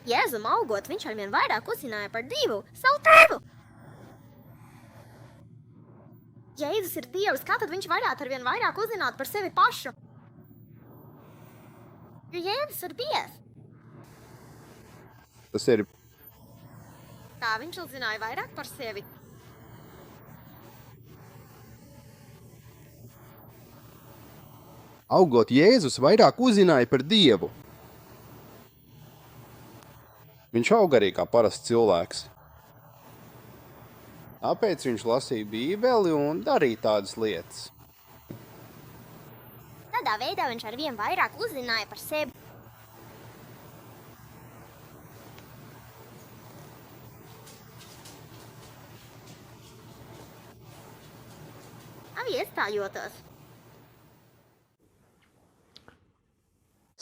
Jēzum augot, viņš arvien vairāk uzzināja par Dievu, savu tēvu. Jēzus ir Dievs, kā tad viņš varētu arvien vairāk uzzināt par sevi pašu? Jo Jēzus ir Dievs. Tas ir Kā viņš uzzināja vairāk par sevi? augot Jēzus vairāk uzzināja par Dievu. Viņš auga arī kā parasts cilvēks. Tāpēc viņš lasīja Bībeli un darīja tādas lietas. Tādā veidā viņš arvien vairāk uzzināja par sevi. Iestājoties.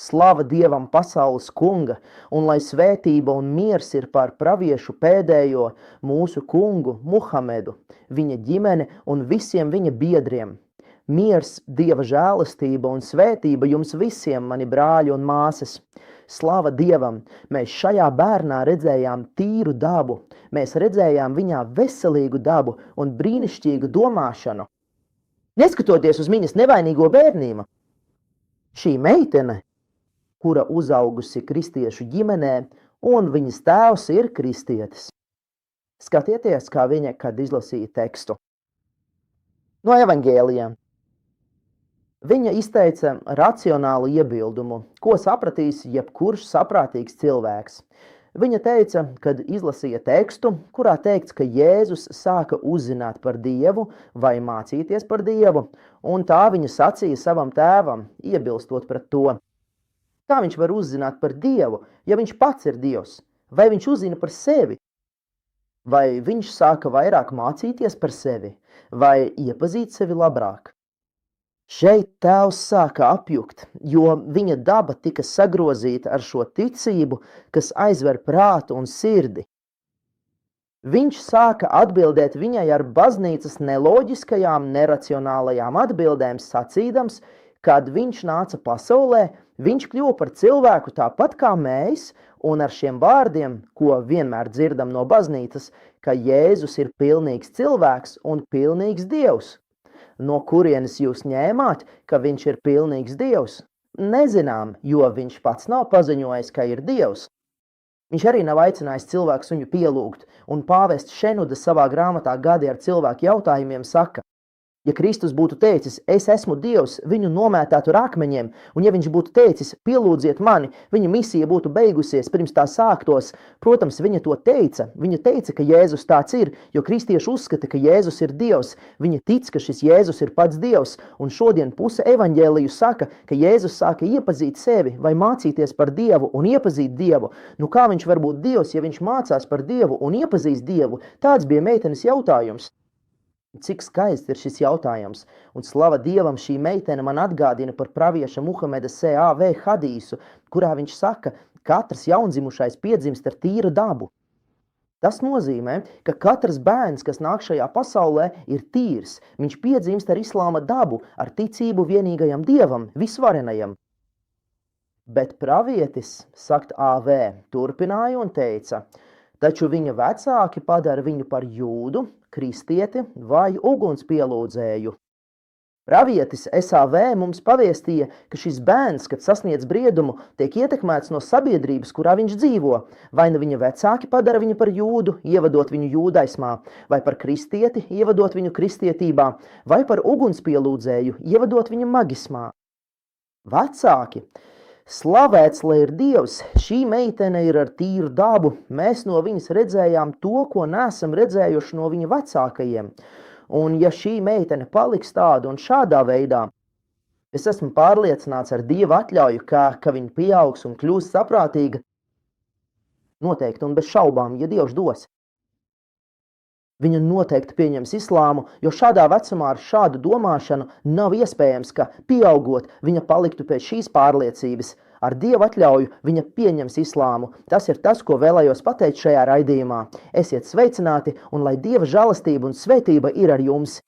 Slava Dievam pasaules kunga, un lai svētība un miers ir pār praviešu pēdējo mūsu kungu Muhamedu, viņa ģimene un visiem viņa biedriem. Miers, Dieva žēlastība un svētība jums visiem, mani brāļi un māsas. Slava Dievam! Mēs šajā bērnā redzējām tīru dabu. Mēs redzējām viņā veselīgu dabu un brīnišķīgu domāšanu. Neskatoties uz viņas nevainīgo bērnību, šī meitene, kura uzaugusi kristiešu ģimenē, un viņas tēvs ir kristietis. Skatieties, kā viņa, kad izlasīja tekstu no evaņģēlijiem. Viņa izteica racionālu iebildumu, ko sapratīs jebkurš saprātīgs cilvēks. Viņa teica, kad izlasīja tekstu, kurā teikts, ka Jēzus sāka uzzināt par Dievu vai mācīties par Dievu, un tā viņa sacīja savam tēvam, iebilstot pret to. Kā viņš var uzzināt par Dievu, ja viņš pats ir Dievs? Vai viņš uzzina par sevi? Vai viņš sāka vairāk mācīties par sevi, vai iepazīt sevi labāk? Šeit tēvs sāka apjukt, jo viņa daba tika sagrozīta ar šo ticību, kas aizver prātu un sirdi. Viņš sāka atbildēt viņai ar baznīcas neloģiskajām, neracionālajām atbildēm, sacīdams, kad viņš nāca pasaulē, viņš kļuva par cilvēku tāpat kā mēs, un ar šiem vārdiem, ko vienmēr dzirdam no baznīcas, ka Jēzus ir pilnīgs cilvēks un pilnīgs Dievs. No kurienes jūs ņēmāt, ka viņš ir pilnīgs Dievs? Nezinām, jo viņš pats nav paziņojis, ka ir Dievs. Viņš arī nav aicinājis cilvēkus viņu pielūgt, un pāvests Šenuda savā grāmatā Gadi ar cilvēku jautājumiem saka, ja Kristus būtu teicis, es esmu Dievs, viņu nomētātu ar akmeņiem, un ja viņš būtu teicis, pielūdziet mani, viņa misija būtu beigusies pirms tā sāktos. Protams, viņa to teica. Viņa teica, ka Jēzus tāds ir, jo kristieši uzskata, ka Jēzus ir Dievs. Viņa tic, ka šis Jēzus ir pats Dievs, un šodien puse evaņģēliju saka, ka Jēzus sāka iepazīt sevi vai mācīties par Dievu un iepazīt Dievu. Nu kā viņš var būt Dievs, ja viņš mācās par Dievu un iepazīst Dievu? Tāds bija meitenes jautājums. Cik skaists ir šis jautājums, un slava Dievam šī meitene man atgādina par pravieša Muhameda S.A.V. hadīsu, kurā viņš saka, katrs jaundzimušais piedzimst ar tīru dabu. Tas nozīmē, ka katrs bērns, kas nāk šajā pasaulē, ir tīrs. Viņš piedzimst ar islāma dabu, ar ticību vienīgajam Dievam, visvarenajam. Bet pravietis, sakt A.V., turpināja un teica, taču viņa vecāki padara viņu par jūdu, kristieti vai ugunspielūdzēju. Pravietis S.A.V. mums pavēstīja, ka šis bērns, kad sasniedz briedumu, tiek ietekmēts no sabiedrības, kurā viņš dzīvo. Vai nu viņa vecāki padara viņu par jūdu, ievadot viņu jūdaismā, vai par kristieti, ievadot viņu kristietībā, vai par ugunspielūdzēju, ievadot viņu magismā. Vecāki! Slavēts, lai ir Dievs, šī meitene ir ar tīru dabu, mēs no viņas redzējām to, ko neesam redzējuši no viņa vecākajiem. Un ja šī meitene paliks tāda un šādā veidā, es esmu pārliecināts ar Dieva atļauju, ka viņa pieaugs un kļūs saprātīga, noteikti un bez šaubām, ja Dievs dos. Viņa noteikti pieņems islāmu, jo šādā vecumā ar šādu domāšanu nav iespējams, ka pieaugot viņa paliktu pēc šīs pārliecības. Ar Dieva atļauju viņa pieņems islāmu. Tas ir tas, ko vēlējos pateikt šajā raidījumā. Esiet sveicināti un lai Dieva žēlastība un svētība ir ar jums!